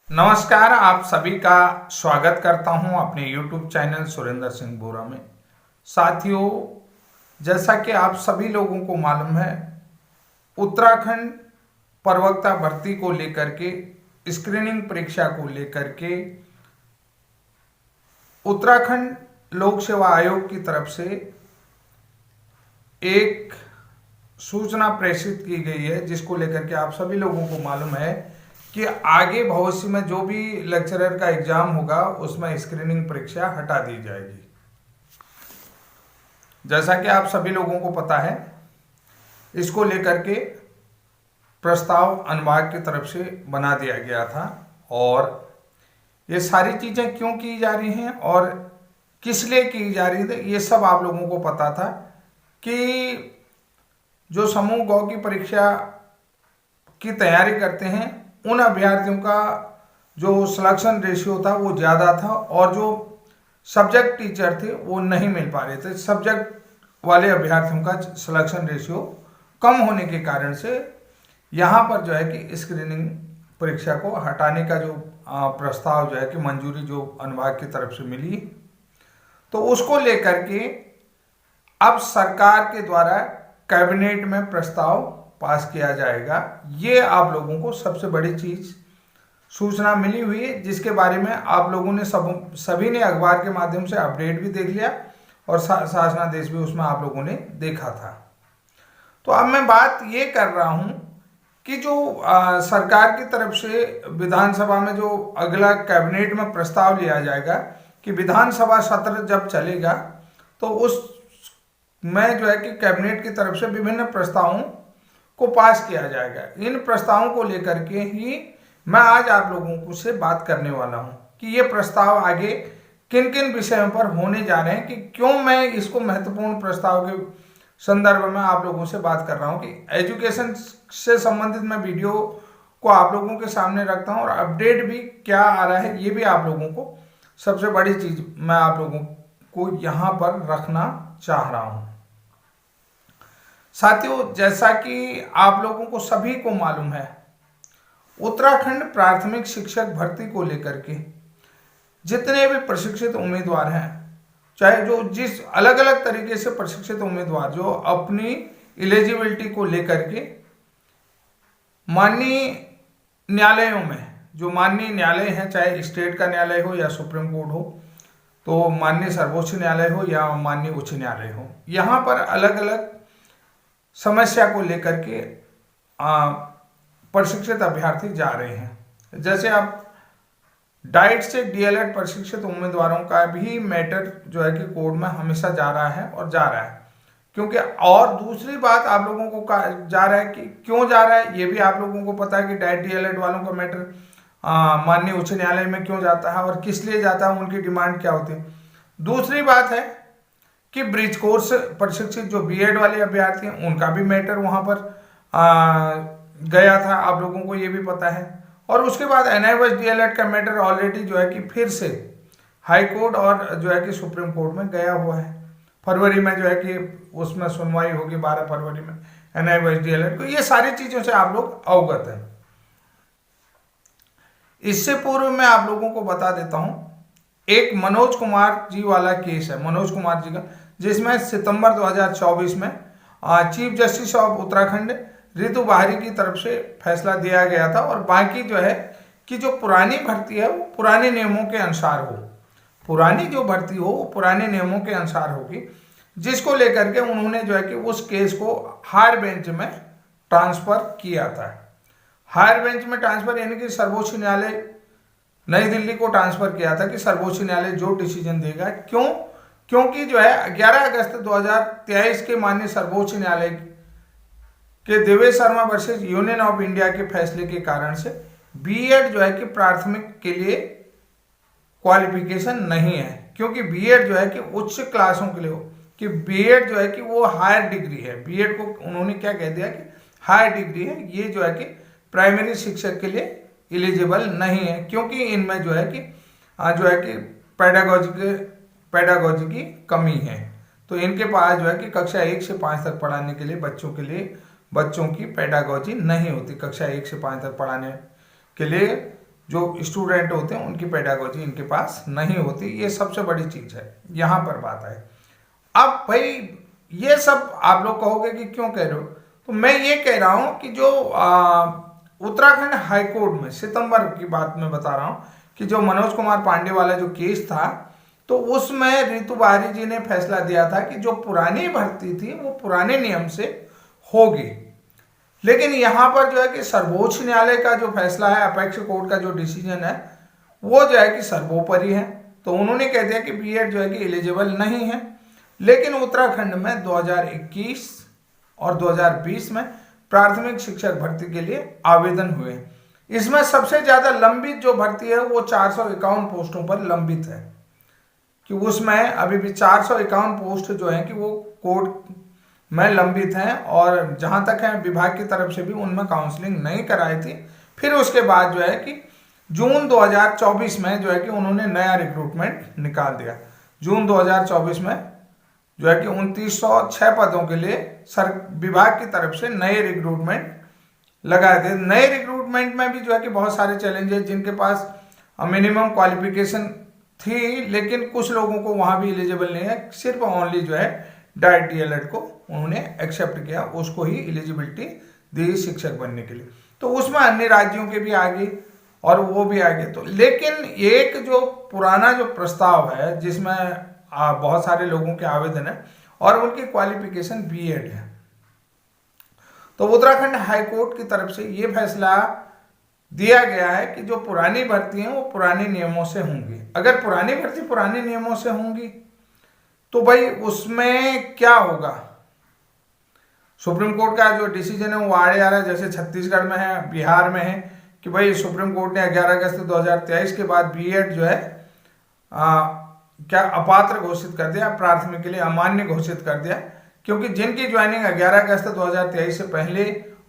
नमस्कार, आप सभी का स्वागत करता हूं अपने YouTube चैनल सुरेंद्र सिंह बोरा में। साथियों, जैसा कि आप सभी लोगों को मालूम है, उत्तराखंड प्रवक्ता भर्ती को लेकर के, स्क्रीनिंग परीक्षा को लेकर के उत्तराखंड लोक सेवा आयोग की तरफ से एक सूचना प्रेषित की गई है, जिसको लेकर के आप सभी लोगों को मालूम है कि आगे भविष्य में जो भी लेक्चरर का एग्जाम होगा उसमें स्क्रीनिंग परीक्षा हटा दी जाएगी। जैसा कि आप सभी लोगों को पता है, इसको लेकर के प्रस्ताव अनुभाग की तरफ से बना दिया गया था और ये सारी चीजें क्यों की जा रही हैं और किस लिए की जा रही थी, ये सब आप लोगों को पता था कि जो समूह गौ की परीक्षा की तैयारी करते हैं उन अभ्यर्थियों का जो सिलेक्शन रेशियो था वो ज़्यादा था और जो सब्जेक्ट टीचर थे वो नहीं मिल पा रहे थे। सब्जेक्ट वाले अभ्यर्थियों का सिलेक्शन रेशियो कम होने के कारण से यहाँ पर जो है कि स्क्रीनिंग परीक्षा को हटाने का जो प्रस्ताव जो है कि मंजूरी जो अनुभाग की तरफ से मिली, तो उसको लेकर के अब सरकार के द्वारा कैबिनेट में प्रस्ताव पास किया जाएगा। ये आप लोगों को सबसे बड़ी चीज सूचना मिली हुई है, जिसके बारे में आप लोगों ने सभी ने अखबार के माध्यम से अपडेट भी देख लिया और शासनादेश भी उसमें आप लोगों ने देखा था। तो अब मैं बात ये कर रहा हूं कि जो सरकार की तरफ से विधानसभा में जो अगला कैबिनेट में प्रस्ताव लिया जाएगा कि विधानसभा सत्र जब चलेगा तो उस में जो है कि कैबिनेट की तरफ से विभिन्न प्रस्तावों को पास किया जाएगा। इन प्रस्तावों को लेकर के ही मैं आज आप लोगों को से बात करने वाला हूं कि ये प्रस्ताव आगे किन किन विषयों पर होने जा रहे हैं, कि क्यों मैं इसको महत्वपूर्ण प्रस्ताव के संदर्भ में आप लोगों से बात कर रहा हूं कि एजुकेशन से संबंधित मैं वीडियो को आप लोगों के सामने रखता हूं और अपडेट भी क्या आ रहा है ये भी आप लोगों को, सबसे बड़ी चीज मैं आप लोगों को यहाँ पर रखना चाह रहा हूं। साथियों, जैसा कि आप लोगों को सभी को मालूम है, उत्तराखंड प्राथमिक शिक्षक भर्ती को लेकर के जितने भी प्रशिक्षित उम्मीदवार हैं, चाहे जो जिस अलग अलग तरीके से प्रशिक्षित उम्मीदवार जो अपनी एलिजिबिलिटी को लेकर के माननीय न्यायालयों में, जो माननीय न्यायालय हैं, चाहे स्टेट का न्यायालय हो या सुप्रीम कोर्ट हो, तो माननीय सर्वोच्च न्यायालय हो या माननीय उच्च न्यायालय हो, यहाँ पर अलग अलग समस्या को लेकर के प्रशिक्षित अभ्यर्थी जा रहे हैं। जैसे आप डाइट से डीएलएड प्रशिक्षित उम्मीदवारों का भी मैटर जो है कि कोर्ट में हमेशा जा रहा है और जा रहा है, क्योंकि और दूसरी बात आप लोगों को जा रहा है कि क्यों जा रहा है ये भी आप लोगों को पता है कि डाइट डीएलएड वालों का मैटर माननीय उच्च न्यायालय में क्यों जाता है और किस लिए जाता है, उनकी डिमांड क्या होती है। दूसरी बात है कि ब्रिज कोर्स प्रशिक्षित जो बीएड वाले अभ्यर्थी हैं उनका भी मैटर वहां पर गया था, आप लोगों को ये भी पता है। और उसके बाद एनआईओएस डीएलएड का मैटर ऑलरेडी जो है कि फिर से हाई कोर्ट और जो है कि सुप्रीम कोर्ट में गया हुआ है। फरवरी में जो है कि उसमें सुनवाई होगी 12 फरवरी में एनआईओएस डीएलएड को। ये सारी चीजों से आप लोग अवगत हैं। इससे पूर्व मैं आप लोगों को बता देता हूं, एक मनोज कुमार जी वाला केस है, मनोज कुमार जी का, जिसमें सितंबर 2024 में chief justice of Uttarakhand Ritu बाहरी की तरफ से फैसला दिया गया था और बाकी जो है कि जो पुरानी भर्ती है वो पुराने नियमों के अनुसार हो, पुरानी जो भर्ती हो वो पुराने नियमों के अनुसार होगी, जिसको लेकर के उन्होंने जो है कि उस केस को हायर बेंच में ट्रांसफर किया था। हायर बेंच में ट्रांसफर यानी कि सर्वोच्च न्यायालय नई दिल्ली को ट्रांसफर किया था कि सर्वोच्च न्यायालय जो डिसीजन देगा। क्योंकि जो है 11 अगस्त 2023 के माननीय सर्वोच्च न्यायालय के Devesh Sharma versus union of India के फैसले के कारण से बीएड जो है कि प्राथमिक के लिए क्वालिफिकेशन नहीं है, क्योंकि बीएड जो है कि उच्च क्लासों के लिए हो, कि बीएड जो है कि वो हायर डिग्री है। बीएड को उन्होंने क्या कह दिया कि हायर डिग्री है, ये जो है कि प्राइमरी शिक्षक के लिए एलिजिबल नहीं है, क्योंकि इनमें जो है कि पेडागोजी की कमी है। तो इनके पास जो है कि कक्षा 1 से 5 तक पढ़ाने के लिए बच्चों की पेडागोजी नहीं होती। कक्षा 1 से 5 तक पढ़ाने के लिए जो स्टूडेंट होते हैं उनकी पेडागोजी इनके पास नहीं होती। ये सबसे बड़ी चीज है, यहाँ पर बात है। अब भाई ये सब आप लोग कहोगे कि क्यों कह रहे हो, तो मैं ये कह रहा हूं कि जो उत्तराखंड हाईकोर्ट में सितंबर की बात में बता रहा हूं कि जो मनोज कुमार पांडे वाला जो केस था, तो उसमें रितु बारी जी ने फैसला दिया था कि जो पुरानी भर्ती थी वो पुराने नियम से होगी। लेकिन यहां पर जो है कि सर्वोच्च न्यायालय का जो फैसला है, अपेक्स कोर्ट का जो डिसीजन है, वो जो है कि सर्वोपरि है। तो उन्होंने कह दिया कि बीएड जो है कि एलिजिबल नहीं है। लेकिन उत्तराखंड में 2021 और 2020 में प्राथमिक शिक्षक भर्ती के लिए आवेदन हुए। इसमें सबसे ज्यादा लंबित जो भर्ती है वो 451 पोस्टों पर लंबित है, कि उसमें अभी भी 451 पोस्ट जो है कि वो कोर्ट में लंबित हैं, और जहां तक है विभाग की तरफ से भी उनमें काउंसलिंग नहीं कराई थी। फिर उसके बाद जो है कि जून 2024 में जो है कि उन्होंने नया रिक्रूटमेंट निकाल दिया। जून 2024 में जो है कि 2906 पदों के लिए विभाग की तरफ से नए रिक्रूटमेंट लगाए थे। नए रिक्रूटमेंट में भी जो है कि बहुत सारे चैलेंजेस, जिनके पास मिनिमम क्वालिफिकेशन थी, लेकिन कुछ लोगों को वहां भी एलिजिबल नहीं है, सिर्फ ओनली जो है डाइट डीएलएड को उन्होंने एक्सेप्ट किया, उसको ही एलिजिबिलिटी दी शिक्षक बनने के लिए। तो उसमें अन्य राज्यों के भी आगे और वो भी आगे। तो लेकिन एक जो पुराना जो प्रस्ताव है जिसमें बहुत सारे लोगों के आवेदन है और उनकी क्वालिफिकेशन बीएड है, तो उत्तराखंड हाईकोर्ट की तरफ से ये फैसला दिया गया है कि जो पुरानी भर्ती है वो पुराने नियमों से होंगी। अगर पुरानी भर्ती पुराने नियमों से होंगी तो भाई उसमें क्या होगा। सुप्रीम कोर्ट का जो डिसीजन है वो आड़े आ रहा है, जैसे छत्तीसगढ़ में है, बिहार में है, कि भाई सुप्रीम कोर्ट ने 11 अगस्त 2023 के बाद बीएड जो है क्या अपात्र घोषित कर दिया, प्राथमिक के लिए अमान्य घोषित कर दिया, क्योंकि जिनकी ज्वाइनिंग 11 अगस्त 2023 से पहले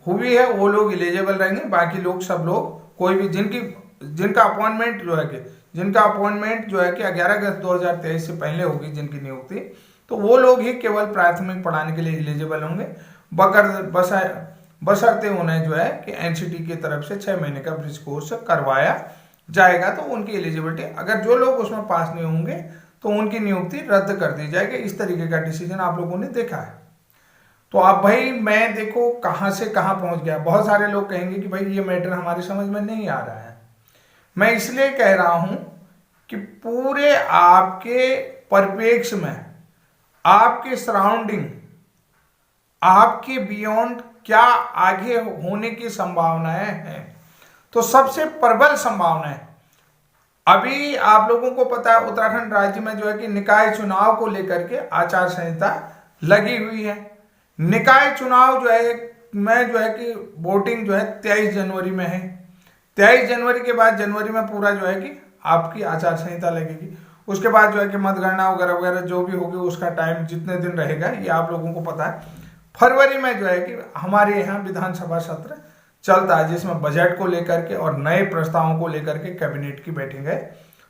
हुई है वो लोग एलिजिबल रहेंगे। बाकी लोग, सब लोग, कोई भी जिनका अपॉइंटमेंट जो है कि 11 अगस्त 2023 से पहले होगी जिनकी नियुक्ति, तो वो लोग ही केवल प्राथमिक पढ़ाने के लिए एलिजिबल होंगे, बशर्ते उन्हें जो है कि एनसीटी की तरफ से 6 महीने का ब्रिज कोर्स करवाया जाएगा, तो उनकी एलिजिबिलिटी, अगर जो लोग उसमें पास नहीं होंगे तो उनकी नियुक्ति रद्द कर दी जाएगी। इस तरीके का डिसीजन आप लोगों ने देखा है। तो अब भाई मैं देखो कहां से कहां पहुंच गया। बहुत सारे लोग कहेंगे कि भाई ये मैटर हमारी समझ में नहीं आ रहा है। मैं इसलिए कह रहा हूं कि पूरे आपके परिप्रेक्ष्य में, आपके सराउंडिंग, आपके बियॉन्ड क्या आगे होने की संभावनाएं हैं, तो सबसे प्रबल संभावना है, अभी आप लोगों को पता है उत्तराखंड राज्य में जो है कि निकाय चुनाव को लेकर के आचार संहिता लगी हुई है। निकाय चुनाव जो है में जो है कि वोटिंग जो है 23 जनवरी में है। 23 जनवरी के बाद जनवरी में पूरा जो है कि आपकी आचार संहिता लगेगी। उसके बाद जो है कि मतगणना वगैरह वगैरह जो भी होगी उसका टाइम जितने दिन रहेगा ये आप लोगों को पता है। फरवरी में जो है कि हमारे यहाँ विधानसभा सत्र चलता है, जिसमें बजट को लेकर के और नए प्रस्तावों को लेकर के कैबिनेट की बैठकें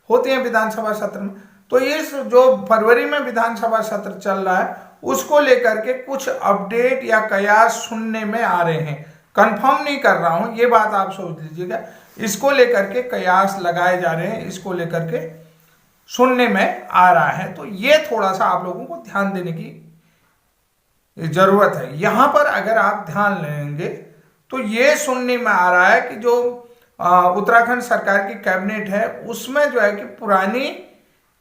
होती हैं विधानसभा सत्र में। तो इस जो फरवरी में विधानसभा सत्र चल रहा है उसको लेकर के कुछ अपडेट या कयास सुनने में आ रहे हैं। कंफर्म नहीं कर रहा हूं, ये बात आप सोच लीजिएगा। इसको लेकर के कयास लगाए जा रहे हैं, इसको लेकर के सुनने में आ रहा है। तो ये थोड़ा सा आप लोगों को ध्यान देने की जरूरत है। यहां पर अगर आप ध्यान लेंगे तो ये सुनने में आ रहा है कि जो उत्तराखंड सरकार की कैबिनेट है उसमें जो है कि पुरानी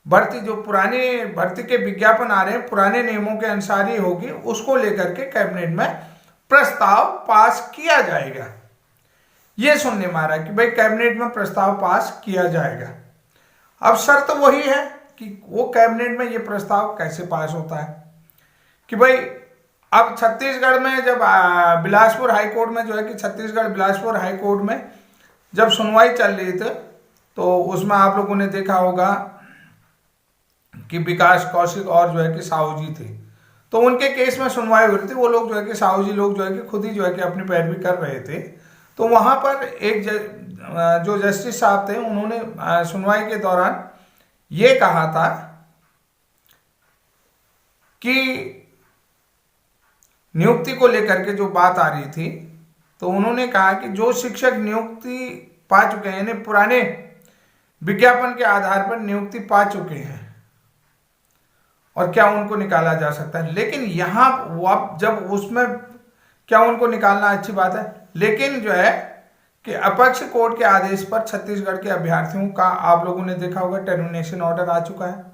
भर्ती, जो पुरानी भर्ती के विज्ञापन आ रहे हैं पुराने नियमों के अनुसार ही होगी, उसको लेकर के कैबिनेट में प्रस्ताव पास किया जाएगा। ये सुनने में आ रहा है कि भाई कैबिनेट में प्रस्ताव पास किया जाएगा। अब शर्त वही है कि वो कैबिनेट में ये प्रस्ताव कैसे पास होता है कि भाई अब छत्तीसगढ़ में जब बिलासपुर हाईकोर्ट में जो है कि छत्तीसगढ़ बिलासपुर हाईकोर्ट में जब सुनवाई चल रही थी तो उसमें आप लोगों ने देखा होगा कि विकास कौशिक और जो है कि साहू जी थे। तो उनके केस में सुनवाई हो रही थी। वो लोग जो है कि साहू जी लोग जो है कि खुद ही जो है कि अपनी पैरवी कर रहे थे। तो वहां पर एक जो जस्टिस साहब थे उन्होंने सुनवाई के दौरान ये कहा था कि नियुक्ति को लेकर के जो बात आ रही थी, तो उन्होंने कहा कि जो शिक्षक नियुक्ति पा चुके हैं, यानी पुराने विज्ञापन के आधार पर नियुक्ति पा चुके हैं, और क्या उनको निकाला जा सकता है। लेकिन यहाँ अब जब उसमें क्या उनको निकालना अच्छी बात है, लेकिन जो है कि अपक्ष कोर्ट के आदेश पर छत्तीसगढ़ के अभ्यर्थियों का आप लोगों ने देखा होगा टर्मिनेशन ऑर्डर आ चुका है,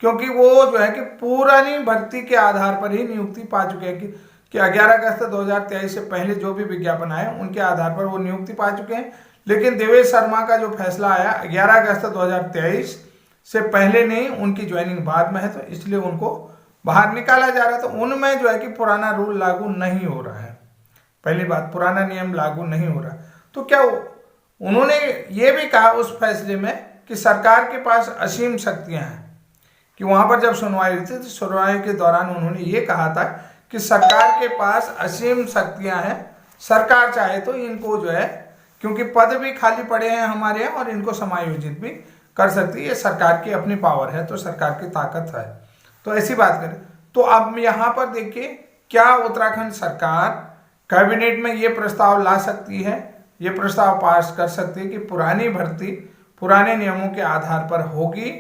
क्योंकि वो जो है कि पुरानी भर्ती के आधार पर ही नियुक्ति पा चुके हैं कि 11 अगस्त 2023 से पहले जो भी विज्ञापन आए उनके आधार पर वो नियुक्ति पा चुके हैं। लेकिन देवेश शर्मा का जो फैसला आया 11 अगस्त 2023 से पहले नहीं, उनकी ज्वाइनिंग बाद में है, तो इसलिए उनको बाहर निकाला जा रहा है। तो उनमें जो है कि पुराना रूल लागू नहीं हो रहा है, पहली बात पुराना नियम लागू नहीं हो रहा। तो क्या उन्होंने ये भी कहा उस फैसले में कि सरकार के पास असीम शक्तियां हैं, कि वहां पर जब सुनवाई हुई थी तो सुनवाई के दौरान उन्होंने ये कहा था कि सरकार के पास असीम शक्तियां हैं, सरकार चाहे तो इनको जो है, क्योंकि पद भी खाली पड़े हैं हमारे यहाँ, और इनको समायोजित भी कर सकती है, ये सरकार की अपनी पावर है, तो सरकार की ताकत है। तो ऐसी बात करें तो अब यहाँ पर देखिए क्या उत्तराखंड सरकार कैबिनेट में ये प्रस्ताव ला सकती है, ये प्रस्ताव पास कर सकती है कि पुरानी भर्ती पुराने नियमों के आधार पर होगी,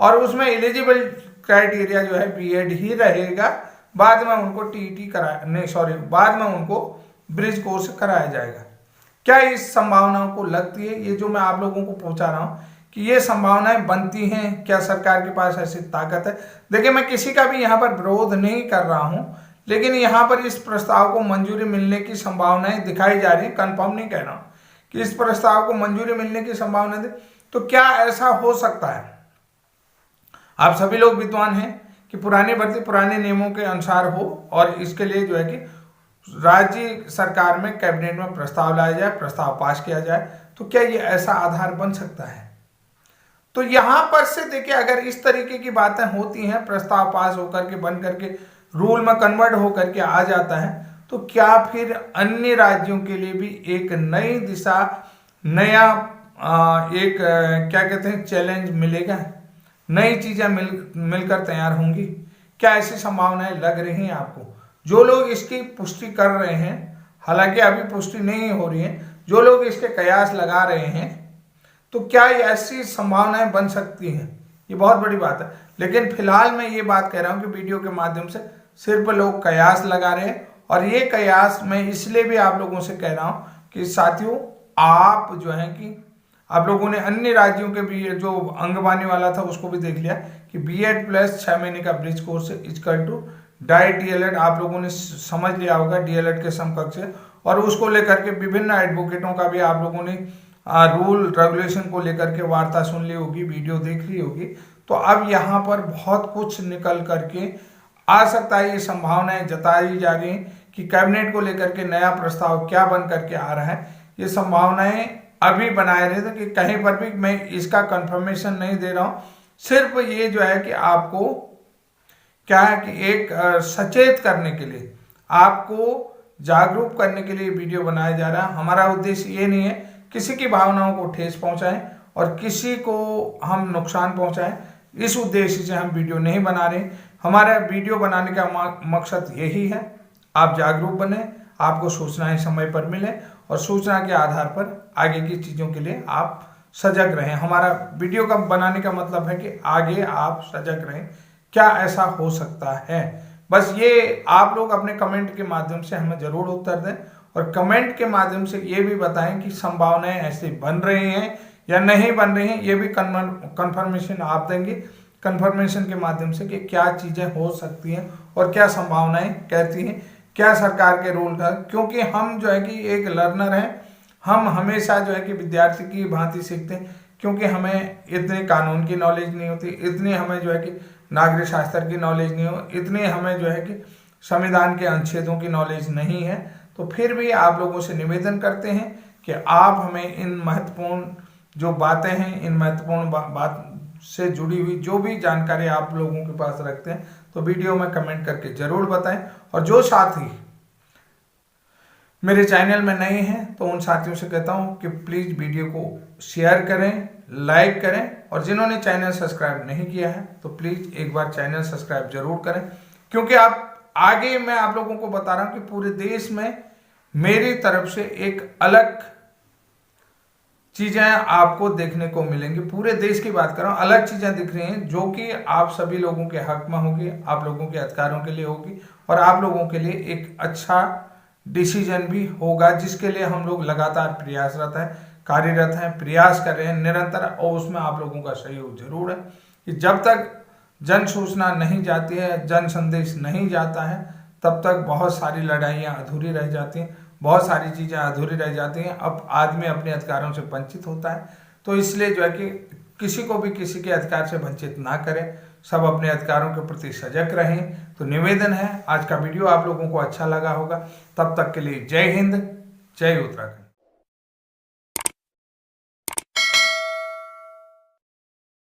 और उसमें एलिजिबल क्राइटेरिया जो है बीएड ही रहेगा, बाद में उनको टीईटी बाद में उनको ब्रिज कोर्स कराया जाएगा। क्या इस संभावनाओं को लगती है, ये जो मैं आप लोगों को पूछा रहा हूं कि ये संभावनाएं बनती हैं, क्या सरकार के पास ऐसी ताकत है। देखिए मैं किसी का भी यहाँ पर विरोध नहीं कर रहा हूं, लेकिन यहाँ पर इस प्रस्ताव को मंजूरी मिलने की संभावनाएं दिखाई जा रही है, कंफर्म नहीं कह रहा हूं कि इस प्रस्ताव को मंजूरी मिलने की संभावना, तो क्या ऐसा हो सकता है। आप सभी लोग विद्वान हैं कि पुरानी भर्ती पुराने नियमों के अनुसार हो, और इसके लिए जो है कि राज्य सरकार में कैबिनेट में प्रस्ताव लाया जाए, प्रस्ताव पास किया जाए, तो क्या ये ऐसा आधार बन सकता है। तो यहां पर से देखिए अगर इस तरीके की बातें होती हैं, प्रस्ताव पास होकर के बन करके रूल में कन्वर्ट होकर के आ जाता है, तो क्या फिर अन्य राज्यों के लिए भी एक नई दिशा, नया एक क्या कहते हैं चैलेंज मिलेगा, नई चीजें मिलकर तैयार होंगी। क्या ऐसी संभावनाएं लग रही हैं आपको? जो लोग इसकी पुष्टि कर रहे हैं, हालांकि अभी पुष्टि नहीं हो रही है, जो लोग इसके कयास लगा रहे हैं, तो क्या ऐसी संभावनाएं बन सकती हैं, ये बहुत बड़ी बात है। लेकिन फिलहाल मैं ये बात कह रहा हूं कि वीडियो के माध्यम से सिर्फ लोग कयास लगा रहे हैं, और ये कयास मैं इसलिए भी आप लोगों से कह रहा हूं कि साथियों आप जो है कि आप लोगों ने अन्य राज्यों के भी जो अंगवानी वाला था उसको भी देख लिया कि बीएड प्लस 6 महीने का bridge course equal to DIET DElEd, आप लोगों ने समझ लिया होगा डीएलएड के समकक्ष है, और उसको लेकर के विभिन्न एडवोकेटों का भी आप लोगों ने रूल रेगुलेशन को लेकर के वार्ता सुन ली होगी, वीडियो देख ली होगी। तो अब यहाँ पर बहुत कुछ निकल करके आ सकता है, ये संभावनाएं जताई जा रही हैं कि कैबिनेट को लेकर के नया प्रस्ताव क्या बन करके आ रहा है। ये संभावनाएं अभी बनाए रहे थे कि कहीं पर भी मैं इसका कंफर्मेशन नहीं दे रहा हूं, सिर्फ ये जो है कि आपको क्या है कि एक सचेत करने के लिए, आपको जागरूक करने के लिए वीडियो बनाया जा रहा है। हमारा उद्देश्य ये नहीं है किसी की भावनाओं को ठेस पहुंचाएं और किसी को हम नुकसान पहुंचाएं, इस उद्देश्य से हम वीडियो नहीं बना रहे। हमारा वीडियो बनाने का मकसद यही है, आप जागरूक बने, आपको सूचनाएं समय पर मिले, और सूचना के आधार पर आगे की चीज़ों के लिए आप सजग रहें। हमारा वीडियो का बनाने का मतलब है कि आगे आप सजग रहें, क्या ऐसा हो सकता है। बस ये आप लोग अपने कमेंट के माध्यम से हमें जरूर उत्तर दें, और कमेंट के माध्यम से ये भी बताएं कि संभावनाएं ऐसे बन रही हैं या नहीं बन रही हैं, ये भी कंफर्मेशन आप देंगे कंफर्मेशन के माध्यम से कि क्या चीज़ें हो सकती हैं और क्या संभावनाएं कहती हैं, क्या सरकार के रूल का। क्योंकि हम जो है कि एक लर्नर हैं, हम हमेशा जो है कि विद्यार्थी की भांति सीखते हैं, क्योंकि हमें इतने कानून की नॉलेज नहीं होती, इतनी हमें जो है कि नागरिक शास्त्र की नॉलेज नहीं हो, इतनी हमें जो है कि संविधान के अनुच्छेदों की नॉलेज नहीं है। तो फिर भी आप लोगों से निवेदन करते हैं कि आप हमें इन महत्वपूर्ण जो बातें हैं, इन महत्वपूर्ण बात से जुड़ी हुई जो भी जानकारी आप लोगों के पास रखते हैं, तो वीडियो में कमेंट करके जरूर बताएं। और जो साथी मेरे चैनल में नए हैं तो उन साथियों से कहता हूं कि प्लीज़ वीडियो को शेयर करें, लाइक करें, और जिन्होंने चैनल सब्सक्राइब नहीं किया है तो प्लीज़ एक बार चैनल सब्सक्राइब जरूर करें। क्योंकि आप आगे मैं आप लोगों को बता रहा हूं कि पूरे देश में मेरी तरफ से एक अलग चीजें आपको देखने को मिलेंगी। पूरे देश की बात कर रहा हूँ, अलग चीजें दिख रही हैं जो कि आप सभी लोगों के हक में होगी, आप लोगों के अधिकारों के लिए होगी और आप लोगों के लिए एक अच्छा डिसीजन भी होगा, जिसके लिए हम लोग लगातार प्रयासरत हैं, कार्यरत हैं, प्रयास कर रहे हैं निरंतर। और उसमें आप लोगों का सहयोग जरूर है कि जब तक जन सूचना नहीं जाती है, जन संदेश नहीं जाता है, तब तक बहुत सारी लड़ाइयाँ अधूरी रह जाती हैं, बहुत सारी चीज़ें अधूरी रह जाती हैं। अब आदमी अपने अधिकारों से वंचित होता है, तो इसलिए जो है कि किसी को भी किसी के अधिकार से वंचित ना करें, सब अपने अधिकारों के प्रति सजग रहें। तो निवेदन है, आज का वीडियो आप लोगों को अच्छा लगा होगा। तब तक के लिए जय हिंद, जय उत्तराखंड।